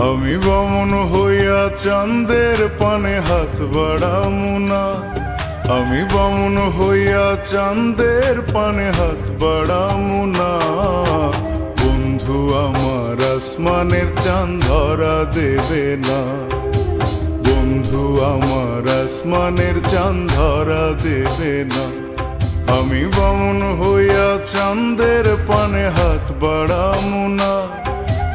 আমি বামন হইয়া চাঁদের পানে হাত বাড়ামু না। আমি বামন হইয়া চাঁদের পানে হাত বাড়ামু না। বন্ধু আমার আসমানের চাঁদ ধরা দেবে না। বন্ধু আমার আসমানের চাঁদ ধরা দেবে না। আমি বামন হইয়া চাঁদের পানে হাত বাড়ামু না।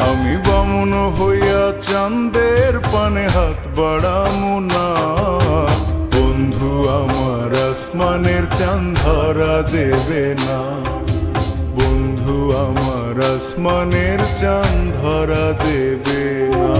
আমি বামন হইয়া চাঁদের পানে হাত বাড়ামু না। বন্ধু আমার আসমানের চাঁদ ধরা দেবে না। বন্ধু আমার আসমানের চাঁদ ধরা দেবে না।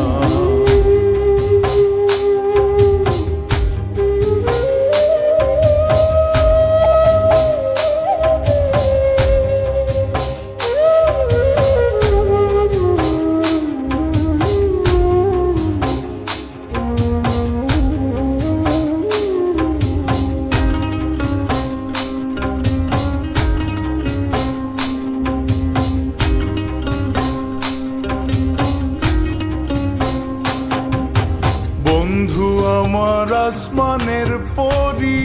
বন্ধু আমার আসমানের পরি,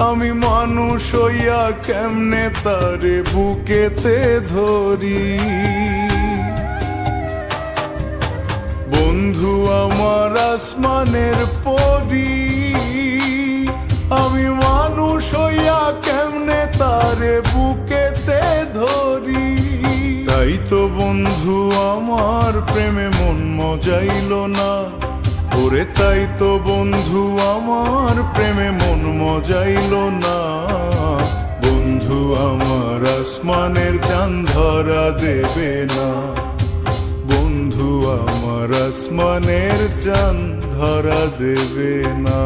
আমি মানুষ হইয়া কেমনে তারে বুকেতে ধরি। বন্ধু আমার আসমানের পরি, আমি মানুষ হইয়া কেমনে তারে বুকেতে ধরি। তাই তো বন্ধু আমার প্রেমে মন মজাইল না। ওরে তাই তো বন্ধু আমার প্রেমে মন মজাইল না। বন্ধু আমার আসমানের চাঁদ ধরা দেবে না। বন্ধু আমার আসমানের চাঁদ ধরা দেবে না।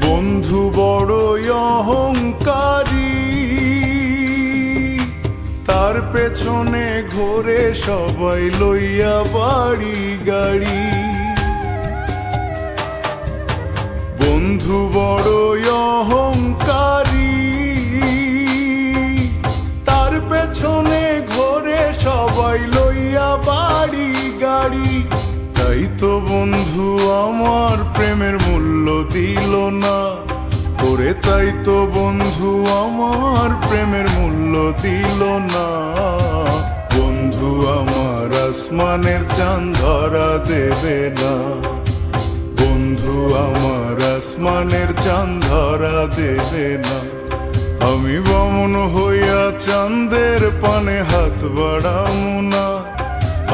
বন্ধু বড়ই অহংকারী, তার পেছনে ঘোরে সবাই লইয়া বাড়ি গাড়ি। বন্ধু বড়ই অহংকারী, তার পেছনে ঘোরে সবাই লইয়া বাড়ি গাড়ি। তাই তো বন্ধু আমার প্রেমের মূল্য দিল না। ওরে তাই তো বন্ধু আমার প্রেমের মূল্য দিল না। বন্ধু আমার আসমানের চাঁদ ধরা দেবে না। বন্ধু আমার আসমানের চাঁদ ধরা দেবে না। আমি বামন হইয়া চাঁদের পানে হাত বাড়ামু না।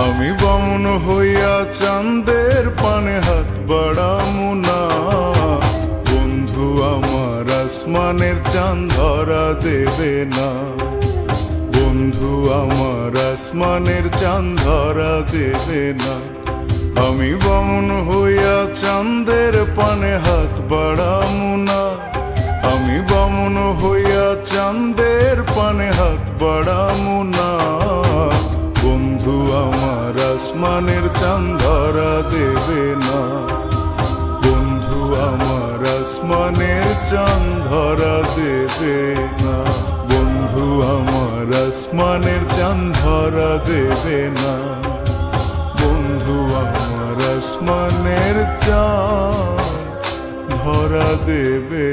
আমি বামন হইয়া চাঁদের পানে হাত বাড়ামু না। বন্ধু আমার আসমানের চাঁদ ধরা দেবে না। বন্ধু আমার আসমানের চাঁদ ধরা দেবে না। আমি বামন হইয়া চাঁদের পানে হাত বাড়ামু না। আমি বামন হইয়া চাঁদের পানে হাত বাড়ামু না। বন্ধু আমার আসমানের চাঁদ ধরা দেবে না। বন্ধু আমার আসমানের চাঁদ ধরা দেবে না। বন্ধু আমার আসমানের চাঁদ ধরা দেবে না। বন্ধু আমার আসমানের চাঁদ ধরা দেবে।